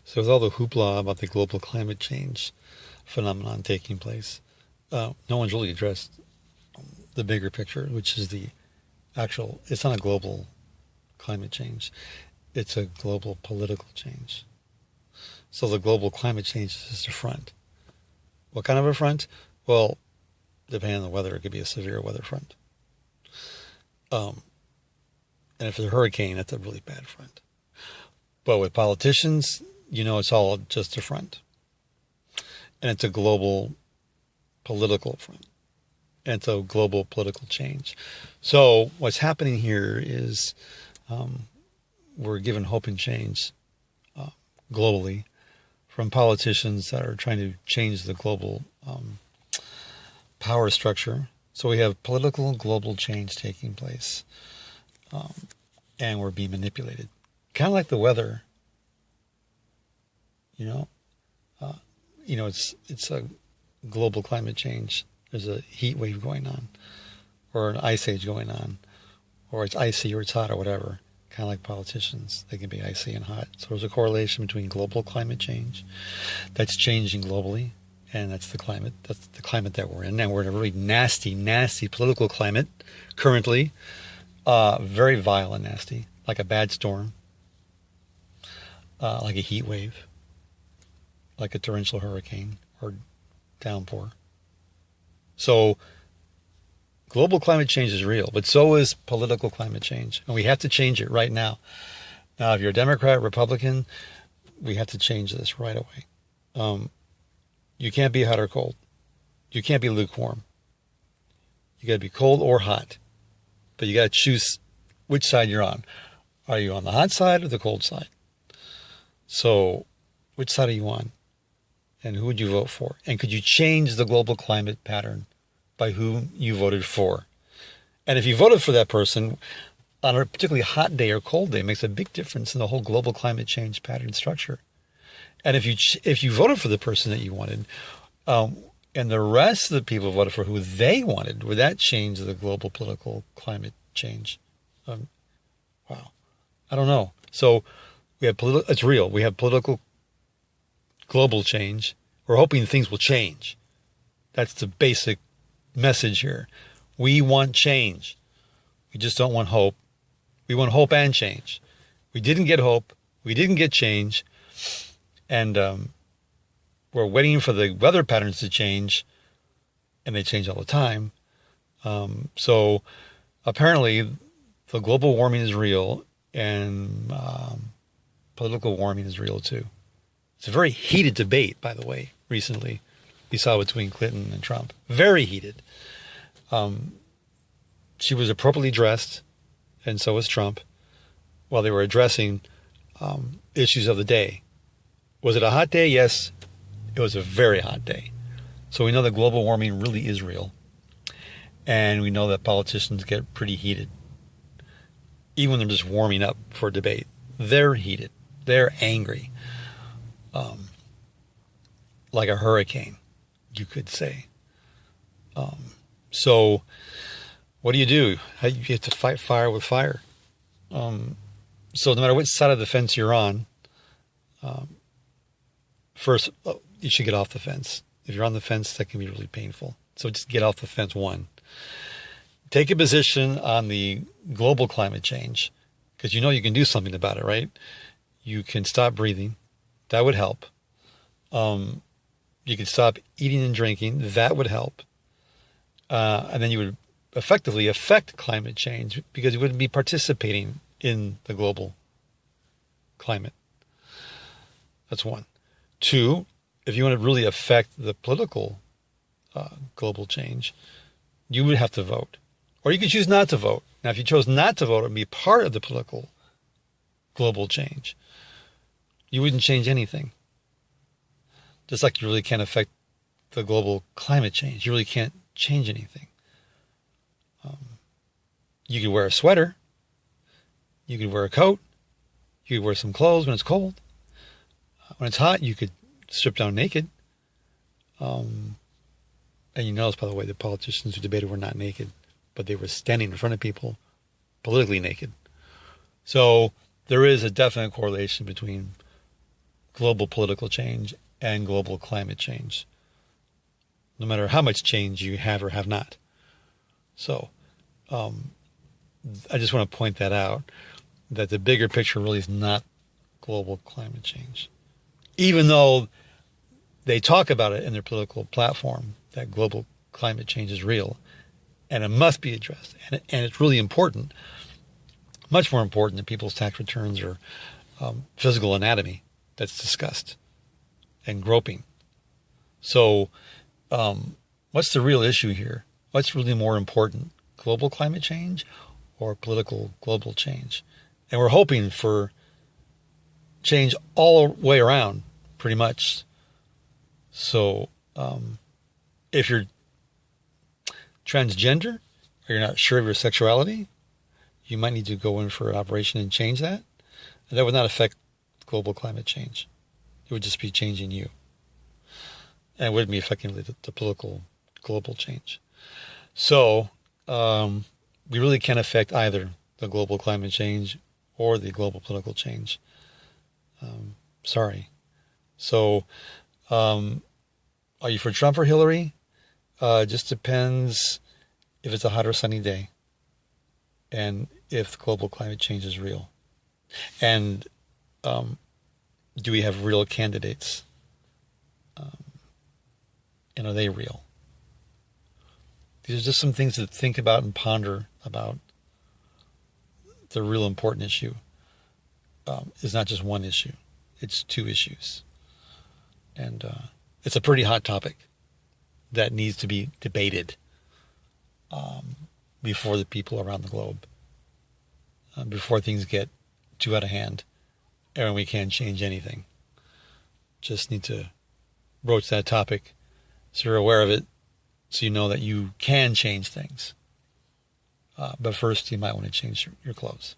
So with all the hoopla about the global climate change phenomenon taking place, no one's really addressed the bigger picture, which is the actual, it's not a global climate change. It's a global political change. So the global climate change is just a front. What kind of a front? Well, depending on the weather, it could be a severe weather front. And if it's a hurricane, that's a really bad front. But with politicians, it's all just a front. And it's a global political front. And it's a global political change. So what's happening here is we're given hope and change globally from politicians that are trying to change the global power structure. So we have political global change taking place, and we're being manipulated. Kind of like the weather, it's a global climate change. There's a heat wave going on, or an ice age going on, or it's icy or it's hot or whatever. Kind of like politicians, they can be icy and hot. So there's a correlation between global climate change that's changing globally, and that's the climate that we're in. And we're in a really nasty, nasty political climate currently, very vile and nasty, like a bad storm, like a heat wave, like a torrential hurricane or downpour. So global climate change is real, but so is political climate change. And we have to change it right now. Now, if you're a Democrat, Republican, we have to change this right away. You can't be hot or cold. You can't be lukewarm. You got to be cold or hot. But you got to choose which side you're on. Are you on the hot side or the cold side? So which side are you on? And who would you vote for? And could you change the global climate pattern by who you voted for? And if you voted for that person on a particularly hot day or cold day, it makes a big difference in the whole global climate change pattern structure. And if you voted for the person that you wanted, and the rest of the people voted for who they wanted, would that change the global political climate change? Wow, I don't know. So we have it's real. We have political global change. We're hoping things will change. That's the basic message here. We want change. We just don't want hope. We want hope and change. We didn't get hope. We didn't get change. And we're waiting for the weather patterns to change, and they change all the time. So apparently the global warming is real, and political warming is real too. It's a very heated debate, by the way, recently. We saw between Clinton and Trump. Very heated. She was appropriately dressed, and so was Trump, while they were addressing issues of the day. Was it a hot day? Yes, it was a very hot day. So we know that global warming really is real. And we know that politicians get pretty heated. Even when they're just warming up for a debate, they're heated. They're angry. Like a hurricane, you could say. So what do? You have to fight fire with fire. So no matter which side of the fence you're on, first, you should get off the fence. If you're on the fence, that can be really painful. So just get off the fence, one. Take a position on the global climate change, because you can do something about it, right? You can stop breathing. That would help. You could stop eating and drinking. That would help. And then you would effectively affect climate change, because you wouldn't be participating in the global climate. That's one. Two, if you want to really affect the political global change, you would have to vote. Or you could choose not to vote. Now, if you chose not to vote and be part of the political global change, you wouldn't change anything. Just like you really can't affect the global climate change. You really can't change anything. You could wear a sweater. You could wear a coat. You could wear some clothes when it's cold. When it's hot, you could strip down naked. And you notice, by the way, the politicians who debated were not naked, but they were standing in front of people politically naked. So there is a definite correlation between global political change and global climate change, no matter how much change you have or have not. So I just want to point that out, that the bigger picture really is not global climate change. Even though they talk about it in their political platform, that global climate change is real and it must be addressed. And it's really important, much more important than people's tax returns or physical anatomy that's discussed and groping. So what's the real issue here? What's really more important, global climate change or political global change? And we're hoping for change all the way around, pretty much. So if you're transgender or you're not sure of your sexuality, you might need to go in for an operation and change that. And that would not affect global climate change. It would just be changing you. And it wouldn't be affecting the political global change. So we really can't affect either the global climate change or the global political change. Sorry. So are you for Trump or Hillary? Just depends if it's a hot or sunny day and if global climate change is real. And do we have real candidates? And are they real? These are just some things to think about and ponder about. The real important issue is not just one issue. It's two issues. And it's a pretty hot topic that needs to be debated before the people around the globe, before things get too out of hand and we can't change anything. Just need to broach that topic so you're aware of it, so you know that you can change things. But first, you might want to change your clothes.